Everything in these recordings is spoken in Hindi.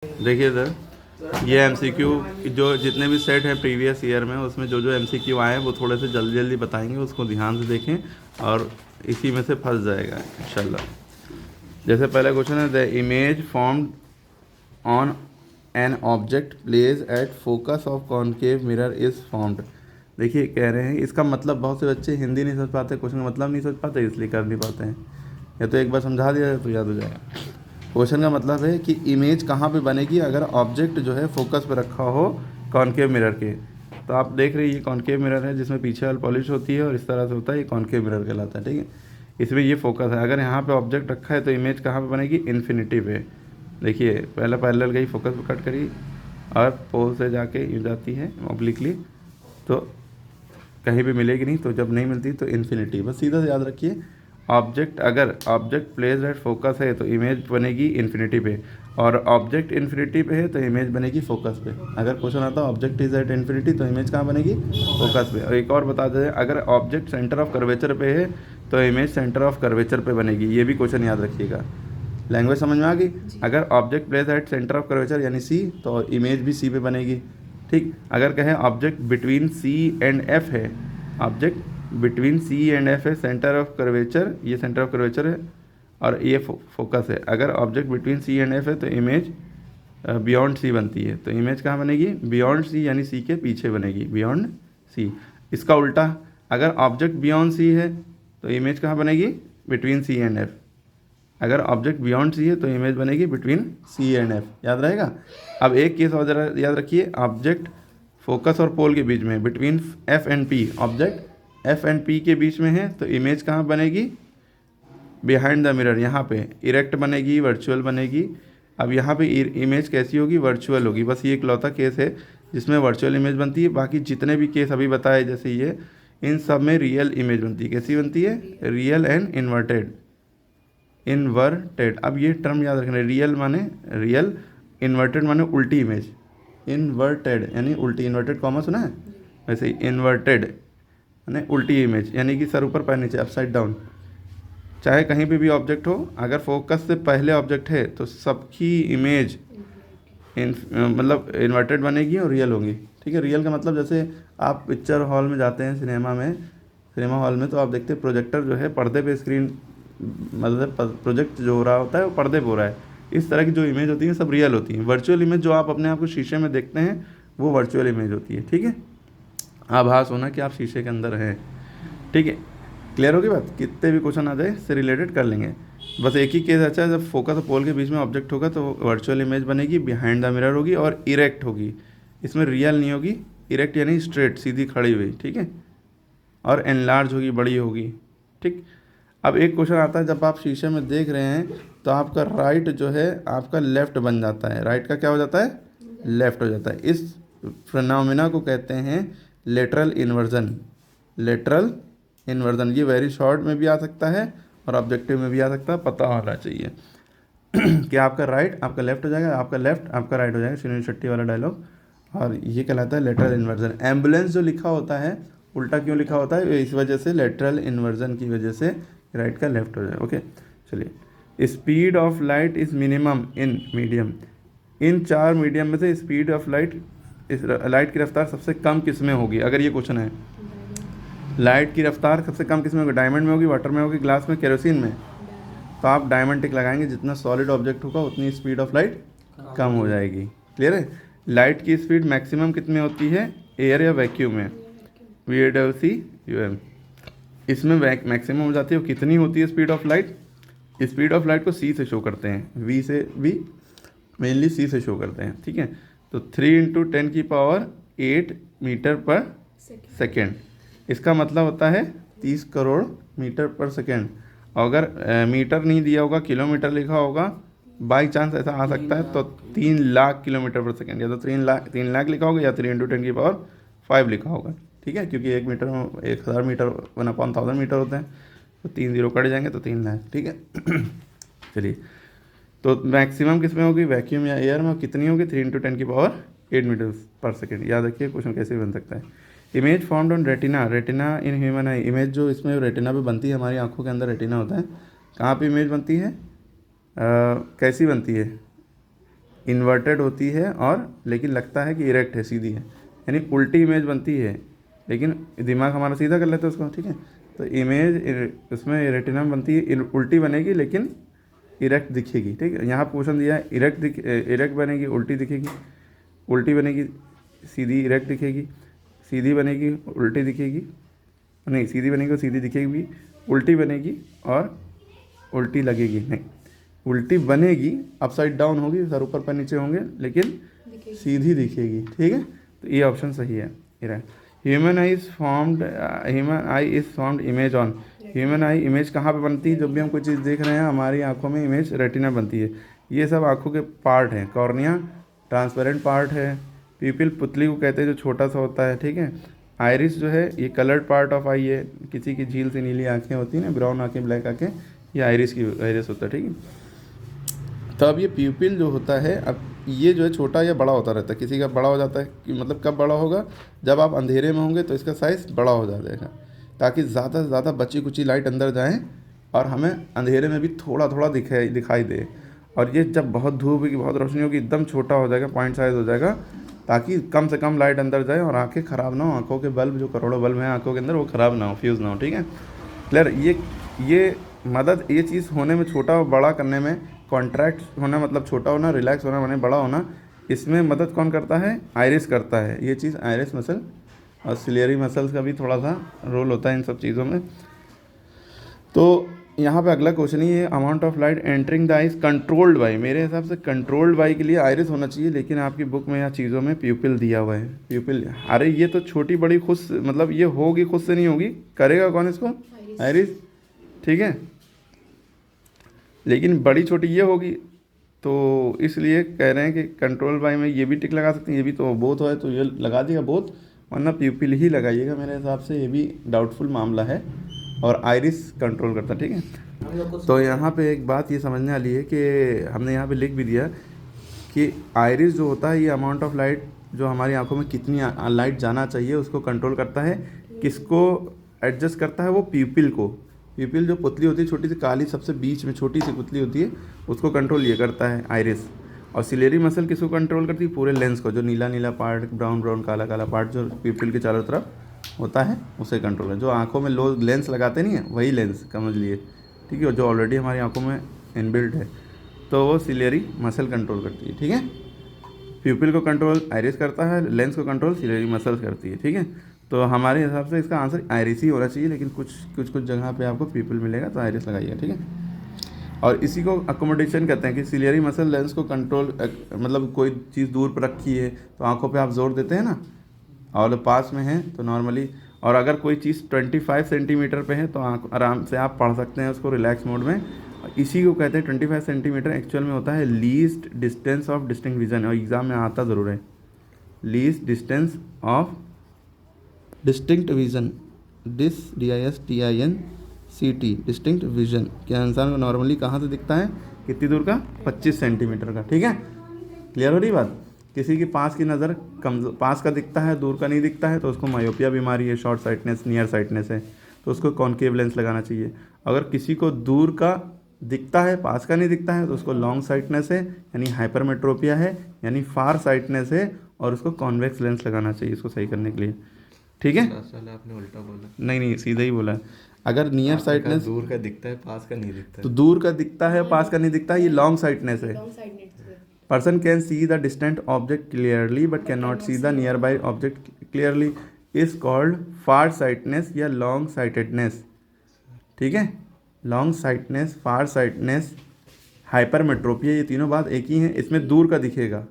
देखिए सर, ये एमसीक्यू जो जितने भी सेट हैं प्रीवियस ईयर में, उसमें जो जो एमसीक्यू आए हैं वो थोड़े से जल्दी जल्दी बताएंगे, उसको ध्यान से देखें और इसी में से फंस जाएगा इंशाल्लाह। जैसे पहला क्वेश्चन है, the image formed on an object place at focus of concave mirror is formed. देखिए कह रहे हैं, इसका मतलब बहुत से बच्चे हिंदी नहीं समझ पाते, क्वेश्चन का मतलब नहीं समझ पाते, इसलिए कर नहीं पाते हैं। या तो एक बार समझा दिया जाए तो याद हो जाएगा। क्वेश्चन का मतलब है कि इमेज कहाँ पे बनेगी अगर ऑब्जेक्ट जो है फोकस पे रखा हो कॉनकेव मिरर के। तो आप देख रहे हैं ये कॉनकेव मिरर है जिसमें पीछे वाली पॉलिश होती है और इस तरह से होता है, ये कॉनकेव मिरर कहलाता है, ठीक है। इसमें ये फोकस है, अगर यहाँ पे ऑब्जेक्ट रखा है तो इमेज कहाँ पे बनेगी, इन्फिनिटी पे। देखिए पहला पैरेलल गई, फोकस पे कट करी और पोल से जाके यूँ जाती है ऑब्लिकली, तो कहीं भी मिलेगी नहीं, तो जब नहीं मिलती तो इन्फिनिटी। बस सीधा से याद रखिए, ऑब्जेक्ट अगर ऑब्जेक्ट प्लेस एट फोकस है तो इमेज बनेगी इन्फिनिटी पे, और ऑब्जेक्ट इन्फिनिटी पे है तो इमेज बनेगी फोकस पे। अगर क्वेश्चन आता है ऑब्जेक्ट इज एट इन्फिनिटी तो इमेज कहाँ बनेगी, फोकस पे। और एक और बता दें, अगर ऑब्जेक्ट सेंटर ऑफ कर्वेचर पे है तो इमेज सेंटर ऑफ कर्वेचर पे बनेगी। ये भी क्वेश्चन याद रखिएगा। लैंग्वेज समझ में आ गई। अगर object place at centre of curvature यानी सी, तो इमेज भी सी पे बनेगी, ठीक। अगर कहें object between C and F है, object between C and F है, सेंटर ऑफ कर्वेचर, ये सेंटर ऑफ कर्वेचर है और ये फोकस है। अगर object between C and F है तो इमेज बियॉन्ड सी बनती है, तो इमेज कहाँ बनेगी, बियॉन्ड सी यानी सी के पीछे बनेगी, बियॉन्ड सी। इसका उल्टा, अगर ऑब्जेक्ट बियॉन्ड सी है तो इमेज कहाँ बनेगी, बिटवीन सी एंड एफ। अगर ऑब्जेक्ट बियॉन्ड सी है तो इमेज बनेगी बिटवीन सी एंड एफ, याद रहेगा। अब एक केस और जरा याद रखिए, ऑब्जेक्ट फोकस और पोल के बीच में, between F and P, object F and P के बीच में है तो इमेज कहाँ बनेगी, बिहाइंड द मिरर, यहाँ पे इरेक्ट बनेगी, वर्चुअल बनेगी। अब यहाँ पे इमेज कैसी होगी, वर्चुअल होगी। बस ये इकलौता केस है जिसमें वर्चुअल इमेज बनती है, बाकी जितने भी केस अभी बताए जैसे ये, इन सब में रियल इमेज बनती है। कैसी बनती है, रियल एंड इन्वर्टेड, इन्वर्टेड। अब ये टर्म याद रखना, रियल माने रियल, इन्वर्टेड माने उल्टी इमेज। इन्वर्टेड यानी उल्टी, इन्वर्टेड कॉमा सुना है, वैसे ही इन्वर्टेड यानी उल्टी इमेज, यानी कि सर ऊपर पैर नीचे, अपसाइड डाउन। चाहे कहीं पे भी ऑब्जेक्ट हो, अगर फोकस से पहले ऑब्जेक्ट है तो सबकी इमेज मतलब इन्वर्टेड बनेगी और रियल होगी, ठीक है। रियल का मतलब जैसे आप पिक्चर हॉल में जाते हैं, सिनेमा में, सिनेमा हॉल में, तो आप देखते हैं प्रोजेक्टर जो है पर्दे पे स्क्रीन, मतलब प्रोजेक्ट जो हो रहा होता है वो पर्दे पे हो रहा है। इस तरह की जो इमेज होती है सब रियल होती हैं। वर्चुअल इमेज जो आप अपने आप को शीशे में देखते हैं वो वर्चुअल इमेज होती है, ठीक है। आभास होना कि आप शीशे के अंदर हैं, ठीक है। क्लियर होगी बात, कितने भी क्वेश्चन आ जाए इससे रिलेटेड कर लेंगे। बस एक ही केस अच्छा है, जब फोकस और पोल के बीच में ऑब्जेक्ट होगा तो वर्चुअल इमेज बनेगी, बिहाइंड द मिरर होगी और इरेक्ट होगी। इसमें रियल नहीं होगी, इरेक्ट यानी स्ट्रेट, सीधी खड़ी हुई, ठीक है। और एनलार्ज होगी, बड़ी होगी, ठीक। अब एक क्वेश्चन आता है, जब आप शीशे में देख रहे हैं तो आपका राइट जो है आपका लेफ़्ट बन जाता है, राइट का क्या हो जाता है, लेफ़्ट हो जाता है। इस फिनोमेना को कहते हैं लेटरल इन्वर्जन, लेटरल इन्वर्जन। ये वेरी शॉर्ट में भी आ सकता है और ऑब्जेक्टिव में भी आ सकता है, पता होना चाहिए कि आपका राइट आपका लेफ्ट हो जाएगा, आपका लेफ्ट आपका राइट हो जाएगा, सुनील शेट्टी वाला डायलॉग। और ये कहलाता है लेटरल इन्वर्जन। एम्बुलेंस जो लिखा होता है उल्टा क्यों लिखा होता है, इस वजह से, लेटरल इन्वर्जन की वजह से राइट का लेफ्ट हो जाए, ओके। चलिए, speed of light is minimum in medium. इन चार मीडियम में से स्पीड ऑफ लाइट, इस लाइट की रफ्तार सबसे कम किस में होगी, अगर ये क्वेश्चन है। लाइट की रफ्तार सबसे कम किस में होगी, डायमंड में होगी, वाटर में होगी, ग्लास में, केरोसिन में। तो आप डायमंड टिक लगाएंगे, जितना सॉलिड ऑब्जेक्ट होगा उतनी स्पीड ऑफ लाइट कम हो जाएगी। क्लियर है। लाइट की स्पीड मैक्सिमम कितनी होती है, एयर या वैक्यूम में, VAC इसमें मैक्सिमम हो जाती है। कितनी होती है speed of light, speed of light को सी से शो करते हैं, वी से, वी मेनली सी से शो करते हैं, ठीक है। तो 3 × 10⁸ मीटर पर सेकेंड, इसका मतलब होता है 30 करोड़ मीटर पर सेकेंड। अगर मीटर नहीं दिया होगा, किलोमीटर लिखा होगा, बाई चांस ऐसा आ सकता है, तो 3 लाख किलोमीटर पर सेकेंड, या तो 3 लाख लिखा होगा या 3 × 10⁵ लिखा होगा, ठीक है। क्योंकि 1 मीटर में 1000 मीटर 1/1000 मीटर होते हैं, तो 3 जीरो कट जाएंगे तो 3 लाख, ठीक है चलिए, तो मैक्सिमम किस में होगी, वैक्यूम या एयर में। कितनी होगी, 3 × 10⁸ मीटर पर सेकेंड। याद रखिए, क्वेश्चन कैसे भी बन सकता है। Image formed on retina, retina in human I, image जो इसमें रेटिना पे बनती है, हमारी आंखों के अंदर रेटिना होता है। कहाँ पे इमेज बनती है, कैसी बनती है, इन्वर्टेड होती है और लेकिन लगता है कि इरेक्ट है, सीधी है, यानी उल्टी इमेज बनती है, लेकिन दिमाग हमारा सीधा कर लेता है उसको, ठीक है। तो इमेज उसमें रेटिना में बनती है, उल्टी बनेगी लेकिन इरेक्ट दिखेगी, ठीक है। यहाँ क्वेश्चन दिया है इरेक्ट बनेगी उल्टी दिखेगी, उल्टी बनेगी सीधी इरेक्ट दिखेगी, सीधी बनेगी उल्टी दिखेगी, नहीं सीधी बनेगी और सीधी दिखेगी, उल्टी बनेगी और उल्टी लगेगी, नहीं उल्टी बनेगी अपसाइड डाउन होगी, सर ऊपर पर नीचे होंगे लेकिन सीधी दिखेगी, ठीक है। तो ये ऑप्शन सही है। Human I is formed image on, human I image कहाँ पे बनती है, जब भी हम कोई चीज़ देख रहे हैं हमारी आंखों में इमेज रेटिना बनती है। ये सब आंखों के पार्ट हैं, कॉर्निया ट्रांसपेरेंट पार्ट है, पीपल पुतली को कहते हैं जो छोटा सा होता है, ठीक है। आइरिस जो है ये कलर्ड पार्ट ऑफ आई है, किसी की झील से नीली आंखें होती हैं ना, ब्राउन आंखें ब्लैक आंखें, ये आइरिस होता है, ठीक है। तो अब ये प्यूपिल जो होता है, अब ये जो है छोटा या बड़ा होता रहता है, किसी का बड़ा हो जाता है कि मतलब कब बड़ा होगा, जब आप अंधेरे में होंगे तो इसका साइज़ बड़ा हो जाएगा, ताकि ज़्यादा से ज़्यादा बची कुची लाइट अंदर जाए और हमें अंधेरे में भी थोड़ा थोड़ा दिखाई दे। और ये जब बहुत धूप होगी, बहुत रोशनी होगी, एकदम छोटा हो जाएगा, पॉइंट साइज़ हो जाएगा, ताकि कम से कम लाइट अंदर जाए और आँखें ख़राब ना हो, आँखों के बल्ब जो करोड़ों बल्ब हैं आँखों के अंदर वो ख़राब ना हो, फ्यूज़ ना हो, ठीक है। क्लियर। ये मदद, ये चीज़ होने में, छोटा और बड़ा करने में, कॉन्ट्रैक्ट होना मतलब छोटा होना, रिलैक्स होना माने बड़ा होना, इसमें मदद कौन करता है, आइरिस करता है। ये चीज़ आइरिस मसल और सिलियरी मसल्स का भी थोड़ा सा रोल होता है इन सब चीज़ों में। तो यहाँ पे अगला क्वेश्चन ही है, amount of light entering the eyes controlled by, मेरे हिसाब से कंट्रोल्ड बाई के लिए आइरिस होना चाहिए, लेकिन आपकी बुक में या चीज़ों में प्यूपिल दिया हुआ है। प्यूपिल, अरे ये तो छोटी बड़ी खुद मतलब ये होगी, खुद से नहीं होगी, करेगा कौन इसको, आइरिस, ठीक है। लेकिन बड़ी छोटी ये होगी, तो इसलिए कह रहे हैं कि कंट्रोल बाई में ये भी टिक लगा सकते हैं, ये भी तो बोथ है तो ये लगा दिएगा बोथ, वरना प्यूपिल ही लगाइएगा मेरे हिसाब से, ये भी डाउटफुल मामला है और आइरिस कंट्रोल करता, ठीक है। तो यहाँ पे एक बात ये समझने वाली है कि हमने यहाँ पे लिख भी दिया कि आइरिस जो होता है ये अमाउंट ऑफ लाइट जो हमारी आंखों में कितनी लाइट जाना चाहिए उसको कंट्रोल करता है। किसको एडजस्ट करता है, वो प्यूपिल को। प्यूपिल जो पुतली होती है छोटी सी काली, सबसे बीच में छोटी सी पुतली होती है, उसको कंट्रोल ये करता है आइरिस। और सिलेरी मसल किसको कंट्रोल करती है, पूरे लेंस को, जो नीला नीला पार्ट, ब्राउन ब्राउन काला काला पार्ट जो प्यूपिल के चारों तरफ होता है उसे कंट्रोल है। जो आंखों में लो लेंस लगाते नहीं है वही लेंस समझ लिए, ठीक है, जो ऑलरेडी हमारी आंखों में इनबिल्ट है, तो वो सिलेरी मसल कंट्रोल करती है, ठीक है। प्यूपिल को कंट्रोल आइरिस करता है, लेंस को कंट्रोल सिलेरी मसल्स करती है, ठीक है। तो हमारे हिसाब से इसका आंसर आइरिस ही होना चाहिए, लेकिन कुछ जगह पे आपको प्यूपिल मिलेगा तो आइरिस लगाइएगा, ठीक है। और इसी को अकोमोडेशन कहते हैं कि सिलियरी मसल लेंस को कंट्रोल, मतलब कोई चीज़ दूर पर रखी है तो आंखों पे आप जोर देते हैं ना, और पास में है तो नॉर्मली, और अगर कोई चीज़ 25 सेंटीमीटर पे है तो आराम से आप पढ़ सकते हैं उसको रिलैक्स मोड में। इसी को कहते हैं 25 सेंटीमीटर एक्चुअल में होता है least distance of distinct vision, और एग्ज़ाम में आता ज़रूर है, least distance of distinct vision, DISTINCT, distinct vision क्या इंसान को नॉर्मली कहाँ से दिखता है, कितनी दूर का, 25 सेंटीमीटर का, ठीक है। क्लियर हो रही बात। किसी की पास की नज़र पास का दिखता है, दूर का नहीं दिखता है, तो उसको मायोपिया बीमारी है, शॉर्ट साइटनेस, नियर साइटनेस है, तो उसको कॉन्केव लेंस लगाना चाहिए। अगर किसी को दूर का दिखता है, पास का नहीं दिखता है, तो उसको लॉन्ग साइटनेस है, यानी हाइपरमेट्रोपिया है, यानी फार साइटनेस है, और उसको कॉन्वेक्स लेंस लगाना चाहिए इसको सही करने के लिए, ठीक है। आपने उल्टा बोला। नहीं सीधा ही बोला। अगर नियर साइटनेस दूर का दिखता है, पास का नहीं दिखता है, तो दूर का दिखता है, पास का नहीं दिखता है, ये लॉन्ग साइटनेस है। Person can see the distant object clearly but can not see the near by object clearly is called far sightedness या लॉन्ग साइटेडनेस, ठीक है। लॉन्ग साइटनेस, फार साइटनेस, हाइपरमेट्रोपिया, ये तीनों बात एक ही हैं। इसमें दूर का दिखेगा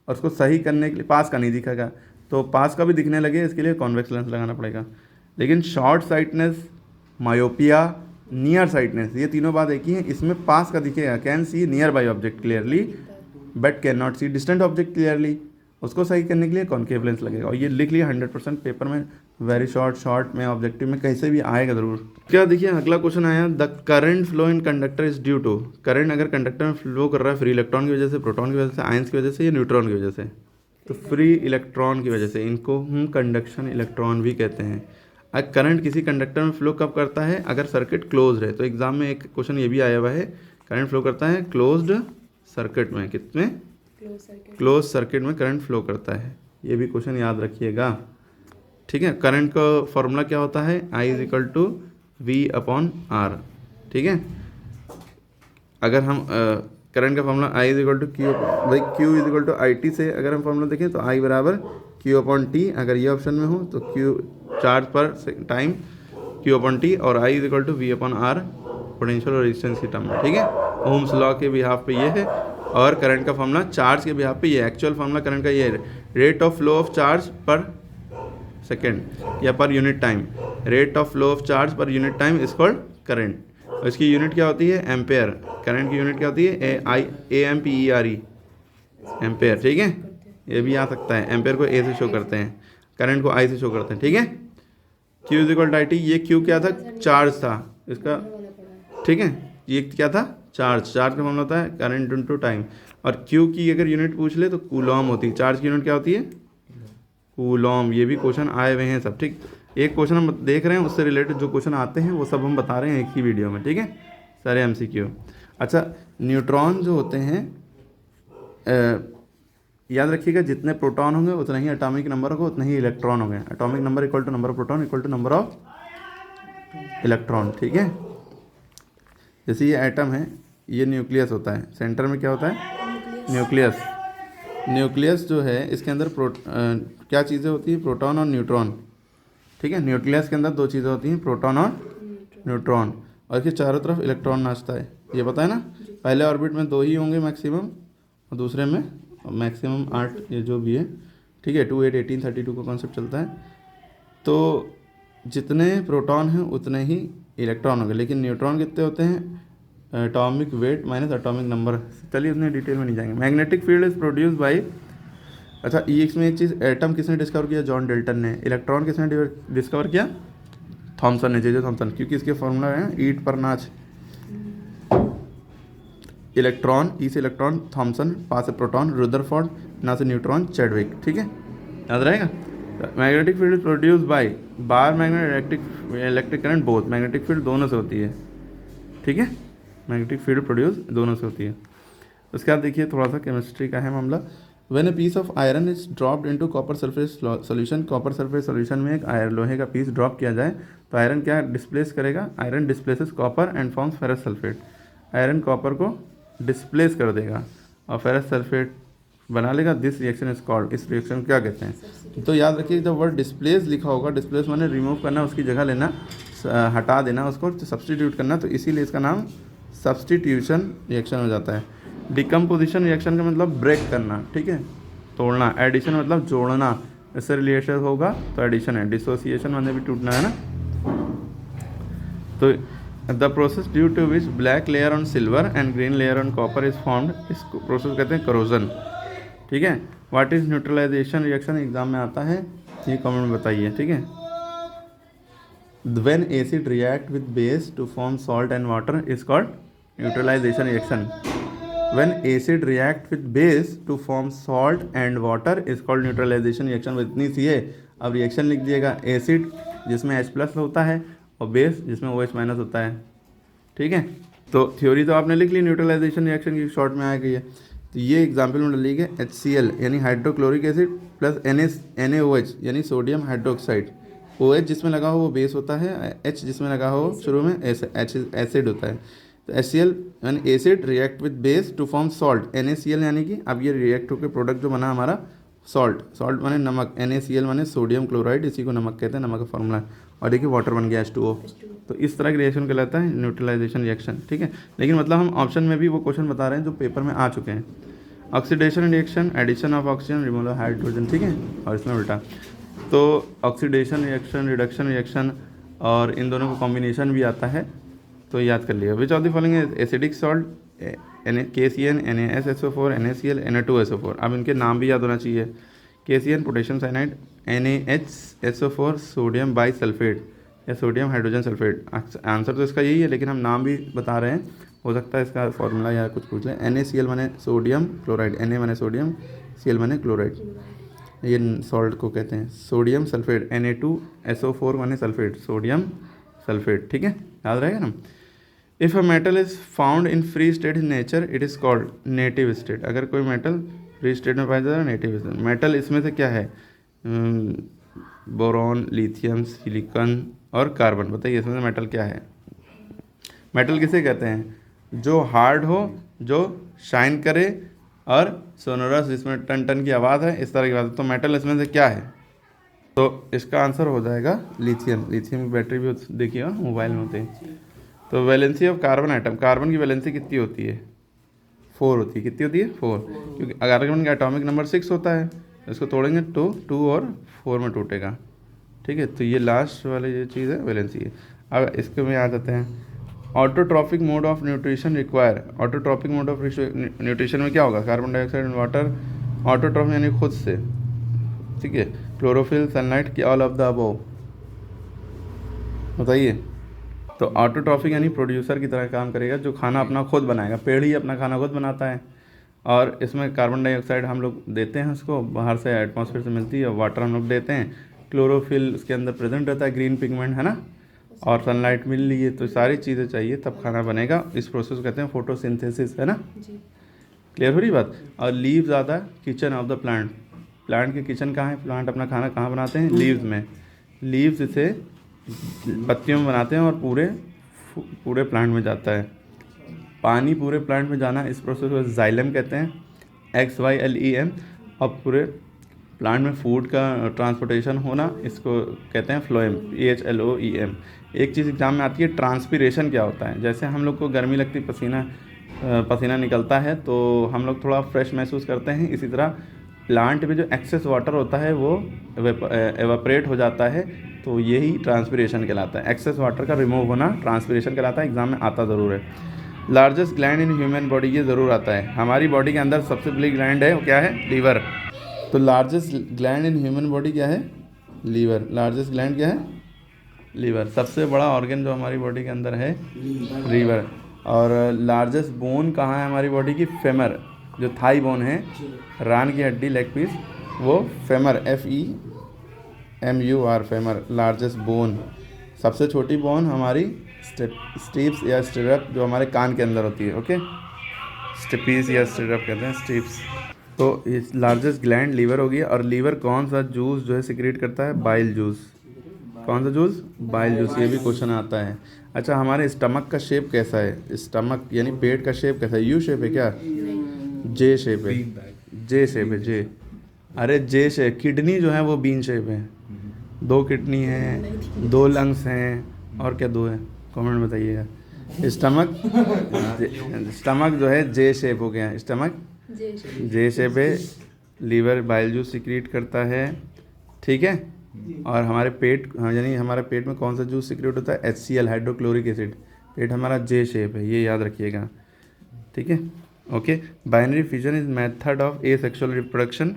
और उसको सही करने के लिए पास का नहीं दिखेगा, तो पास का भी दिखने लगे इसके लिए कॉन्वेक्स लेंस लगाना पड़ेगा। लेकिन short sightedness, myopia, near sightedness, ये तीनों बात एक ही हैं। इसमें पास का दिखेगा, can see near by object clearly but can not see distant object clearly, उसको सही करने के लिए कॉन्केव लेंस लगेगा। और ये लिख लिया 100% पेपर में, वेरी शॉर्ट में, ऑब्जेक्टिव में, कहीं से भी आएगा ज़रूर। क्या देखिए अगला क्वेश्चन आया, the current flow in conductor is due to, current अगर कंडक्टर में फ्लो कर रहा है फ्री इलेक्ट्रॉन की वजह से, प्रोटॉन की वजह से, आयंस की वजह से या न्यूट्रॉन की वजह से, तो फ्री इलेक्ट्रॉन की वजह से, इनको हम कंडक्शन इलेक्ट्रॉन भी कहते हैं। अब करंट किसी कंडक्टर में फ्लो कब करता है, अगर सर्किट क्लोज है। तो एग्जाम में एक क्वेश्चन ये भी आया हुआ है, करंट फ्लो करता है क्लोज्ड सर्किट में, कितने, क्लोज सर्किट में करंट फ्लो करता है। ये भी क्वेश्चन याद रखिएगा, ठीक है। करंट का फॉर्मूला क्या होता है, I is equal to V/R, ठीक है। अगर हम करंट का formula I is equal to Q, भाई Q is equal to IT से अगर हम फॉर्मूला देखें तो I बराबर Q/T, अगर ये ऑप्शन में हो तो Q चार्ज पर टाइम Q/T और I is equal to V/R potential और रेजिस्टेंस की टर्म में, ठीक है। ओम्स लॉ के बिहाफ पे ये है, और करंट का फॉर्मूला चार्ज के बिहाफ पे ये, एक्चुअल फॉर्मूला करंट का ये है, rate of flow of charge पर सेकेंड या per unit time. Rate of flow of charge per unit time is called current, और इसकी यूनिट क्या होती है, एम्पेयर। करंट की यूनिट क्या होती है, AMPERE, एम्पेयर, ठीक है। ये भी आ सकता है, एम्पेयर को A से शो करते हैं, करंट को I से शो करते हैं, ठीक है। Q is equal to IT, ये Q क्या था, चार्ज था इसका, ठीक है। ये क्या था, चार्ज का मामला होता है करंट इनटू टाइम, और Q की अगर यूनिट पूछ ले तो कूलॉम होती है। चार्ज की यूनिट क्या होती है, कूलॉम। ये भी क्वेश्चन आए हुए हैं सब, ठीक। एक क्वेश्चन हम देख रहे हैं, उससे रिलेटेड जो क्वेश्चन आते हैं वो सब हम बता रहे हैं एक ही वीडियो में, ठीक है, सारे MCQ। अच्छा, न्यूट्रॉन जो होते हैं, याद रखिएगा जितने प्रोटॉन होंगे उतना ही एटॉमिक नंबर होगा, उतना ही इलेक्ट्रॉन होंगे। Atomic number equal to number of proton equal to number of electron, ठीक है। जैसे ये एटम है, ये न्यूक्लियस होता है, सेंटर में क्या होता है, न्यूक्लियस जो है इसके अंदर क्या चीज़ें होती हैं, प्रोटॉन और न्यूट्रॉन, ठीक है। न्यूक्लियस के अंदर दो चीज़ें होती हैं, प्रोटॉन और न्यूट्रॉन, और इसके चारों तरफ इलेक्ट्रॉन नाचता है, ये पता है ना। पहले ऑर्बिट में 2 ही होंगे मैक्सिमम, और दूसरे में मैक्सिमम 8, ये जो भी है, ठीक है। 2 8 18 32 का कॉन्सेप्ट चलता है। तो जितने प्रोटॉन हैं उतने ही इलेक्ट्रॉन होंगे, लेकिन न्यूट्रॉन कितने होते हैं, atomic weight minus atomic number. चलिए उतने डिटेल में नहीं जाएंगे। Magnetic field is produce by, अच्छा इसमें एक चीज़, एटम किसने डिस्कवर किया, जॉन डाल्टन ने। इलेक्ट्रॉन किसने डिस्कवर किया, थॉमसन ने, जे थॉमसन, क्योंकि इसके फॉर्मूला है ईट पर नाच। इलेक्ट्रॉन, ई से इलेक्ट्रॉन थॉमसन, पा से प्रोटॉन रुदरफोर्ड, ना से न्यूट्रॉन चैडविक, ठीक है, याद रहेगा। Magnetic field produce by bar magnet electric current both, magnetic field दोनों से होती है, ठीक है। मैग्नेटिक फील्ड प्रोड्यूस दोनों से होती है। उसके बाद देखिए थोड़ा सा केमिस्ट्री का है मामला। When a piece of iron is dropped into copper sulphate solution, copper sulphate solution में एक लोहे का पीस ड्रॉप किया जाए तो आयरन क्या डिस्प्लेस करेगा, iron displaces copper and forms ferrous sulphate. Iron copper को डिस्प्लेस कर देगा और फेरस सल्फेट बना लेगा। दिस रिएक्शन इज कॉल्ड, इस रिएक्शन को क्या कहते हैं। तो याद रखिए जब वर्ड डिस्प्लेस लिखा होगा, डिस्प्लेस माने रिमूव करना, उसकी जगह लेना, हटा देना उसको, सब्सटीट्यूट करना, तो इसीलिए इसका नाम सब्सटीट्यूशन रिएक्शन हो जाता है। डिकम्पोजिशन रिएक्शन का मतलब ब्रेक करना, ठीक है, तोड़ना। एडिशन मतलब जोड़ना, इससे रिलेशन होगा तो एडिशन है। डिसोसिएशन माने भी टूटना है ना। तो the process due to which black layer on silver and green layer on copper is formed, इस प्रोसेस कहते हैं करोजन, ठीक है। What is neutralisation reaction, exam में आता है, ये कमेंट में बताइए, ठीक है। When acid react with base to form salt and water is called neutralization reaction. When acid react with base to form salt and water is called neutralization reaction। इतनी सी है। अब रिएक्शन लिख दिएगा, एसिड जिसमें H+ होता है और बेस जिसमें OH- होता है, ठीक है। तो थ्योरी तो आपने लिख ली न्यूट्रलाइजेशन रिएक्शन की, शॉर्ट में आ गई है। तो ये एग्जाम्पल में डाली है HCl यानी हाइड्रोक्लोरिक एसिड प्लस NaOH यानी सोडियम हाइड्रोक्साइड। OH जिसमें लगा हो वो बेस होता है, H जिसमें लगा हो शुरू में एसिड होता है। तो HCl यानी acid react with base to form salt, NaCl यानी कि अब ये रिएक्ट होकर प्रोडक्ट जो बना हमारा सॉल्ट, सॉल्ट माने नमक, NaCl माने सोडियम क्लोराइड, इसी को नमक कहते हैं, नमक का फॉर्मूला। और देखिए वाटर बन गया H2O। तो इस तरह की रिएक्शन कहलाता है न्यूट्रलाइजेशन रिएक्शन, ठीक है। लेकिन मतलब हम ऑप्शन में भी वो क्वेश्चन बता रहे हैं जो पेपर में आ चुके हैं। Oxidation reaction, addition of oxygen, removal of hydrogen, ठीक है, और इसमें उल्टा। तो ऑक्सीडेशन रिएक्शन, रिडक्शन रिएक्शन, और इन दोनों का कॉम्बिनेशन भी आता है, तो याद कर लिया। Which of the following acidic salt, KCN, NaSSO4, NaCl, Na2SO4। अब इनके नाम भी याद होना चाहिए। KCN potassium cyanide, NaHSO4 sodium bisulphate या सोडियम हाइड्रोजन सल्फेट। आंसर तो इसका यही है, लेकिन हम नाम भी बता रहे हैं, हो सकता है इसका फॉर्मूला या कुछ पूछ लें। NaCl माने सोडियम क्लोराइड, Na माने सोडियम, Cl माने क्लोराइड, ये सॉल्ट को कहते हैं। सोडियम सल्फेट, Na2SO4 माने सल्फेट, सोडियम सल्फेट, ठीक है, याद रहेगा ना। If a metal is found in free state in nature it is called native state. अगर कोई मेटल फ्री स्टेट में पाया जाता है, नेटिव मेटल इसमें से क्या है, बोरॉन, लिथियम, सिलिकॉन और कार्बन। बताइए इसमें से मेटल क्या है। मेटल किसे कहते हैं, जो हार्ड हो, जो शाइन करे और सोनोरस, जिसमें टन टन की आवाज़ है, इस तरह की बात। तो मेटल इसमें से क्या है, तो इसका आंसर हो जाएगा लिथियम। लिथियम की बैटरी भी देखिए मोबाइल में होते हैं। तो valency of carbon atom, carbon की वैलेंसी कितनी होती है, 4 होती है। कितनी होती है, 4, क्योंकि कार्बन का एटॉमिक नंबर 6 होता है। इसको तोड़ेंगे तो 2 और 4 में टूटेगा। ठीक है, तो ये लास्ट वाली ये चीज़ है, वैलेंसी है। अब इसके में आ जाते हैं autotrophic mode of nutrition require. Autotrophic mode of nutrition में क्या होगा, carbon dioxide and water. Autotroph यानी खुद से, ठीक है। क्लोरोफिल, सनलाइट की ऑल ऑफ द अबव। बताइए। तो ऑटोट्रॉफिक यानी प्रोड्यूसर की तरह काम करेगा, जो खाना अपना खुद बनाएगा। पेड़ ही अपना खाना खुद बनाता है, और इसमें कार्बन डाइऑक्साइड हम लोग देते हैं, उसको बाहर से एटमॉस्फेयर से मिलती है, और वाटर हम लोग देते हैं। क्लोरोफिल उसके अंदर प्रेजेंट रहता है, ग्रीन पिगमेंट है ना, और सनलाइट मिल रही है। तो सारी चीज़ें चाहिए तब खाना बनेगा। इस प्रोसेस को कहते हैं फोटोसिंथेसिस, है ना। क्लियर हो रही बात। और leaves are the kitchen of the plant. Plant के किचन कहाँ है, प्लांट अपना खाना कहाँ बनाते हैं, लीव्स में। लीव्स इसे पत्तियों में बनाते हैं और पूरे प्लांट में जाता है। पानी पूरे प्लांट में जाना, इस प्रोसेस को जाइलम कहते हैं, XYLEM। और पूरे प्लांट में फूड का ट्रांसपोर्टेशन होना, इसको कहते हैं फ्लोएम, PHLOEM। एक चीज़ एग्जाम में आती है, ट्रांसपीरेशन क्या होता है। जैसे हम लोग को गर्मी लगती, पसीना निकलता है, तो हम लोग थोड़ा फ्रेश महसूस करते हैं। इसी तरह प्लांट में जो एक्सेस वाटर होता है वो एवापरेट हो जाता है, तो यही ट्रांसपीरेशन कहलाता है। एक्सेस वाटर का रिमूव होना ट्रांसपीरेशन कहलाता है। एग्जाम में आता ज़रूर है। Largest gland in human body, ये ज़रूर आता है। हमारी बॉडी के अंदर सबसे बड़ी ग्लैंड है, वो क्या है, लीवर। तो largest gland in human body क्या है, लीवर। लार्जेस्ट ग्लैंड क्या है, लीवर। सबसे बड़ा ऑर्गन जो हमारी बॉडी के अंदर है, लीवर। और लार्जेस्ट बोन कहाँ है हमारी बॉडी की, फेमर। जो थाई बोन है, रान की हड्डी, लेग पीस, वो femur, FEMUR, femur, largest bone. सबसे छोटी बोन हमारी स्टीप्स या स्टिरप, जो हमारे कान के अंदर होती है। ओके, स्टिपीस या स्टिरप कहते हैं, स्टीप्स। तो इस लार्जेस्ट ग्लैंड लीवर हो गया। और लीवर कौन सा जूस जो है सिक्रेट करता है, बाइल जूस। कौन सा जूस, बाइल जूस। ये भी क्वेश्चन आता है। अच्छा, हमारे स्टमक का शेप कैसा है, स्टमक यानी पेट का शेप कैसा है, यू शेप है क्या, जे शेप है, जे शेप है, जे। अरे जे शेप। किडनी जो है वो बीन शेप है। 2 किडनी है, 2 लंग्स हैं, और क्या 2 है, कमेंट में बताइएगा। स्टमक जो है जे शेप हो गया, स्टमक जे शेप है। लीवर बाइल जूस सिक्रीट करता है, ठीक है। और हमारे पेट, यानी हमारे पेट में कौन सा जूस सिक्रीट होता है, HCl, हाइड्रोक्लोरिक एसिड। पेट हमारा जे शेप है, ये याद रखिएगा, ठीक है। Okay. Binary fission is method of asexual reproduction.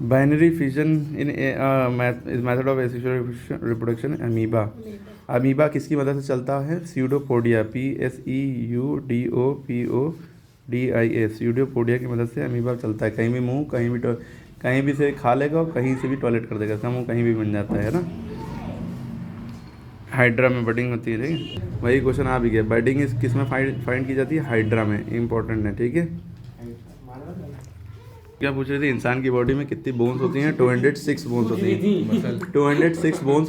Binary fission in is method of asexual reproduction. Amoeba किसकी मदद से चलता है, स्यूडोपोडिया, PSEUDOPODIA, स्यूडोपोडिया की मदद से अमीबा चलता है। कहीं भी मुंह, कहीं भी से खा लेगा, और कहीं से भी टॉयलेट कर देगा, इसका मुंह कहीं भी बन जाता है ना। हाइड्रा में बडिंग होती है, ठीक है। वही क्वेश्चन आ भी गया, बडिंग इस किस में फाइंड की जाती है, हाइड्रा में। इंपॉर्टेंट है, ठीक है। क्या पूछ रहे थे, इंसान की बॉडी में कितनी बोन्स होती हैं, 206 बोन्स होती हैं, 206 बोन्स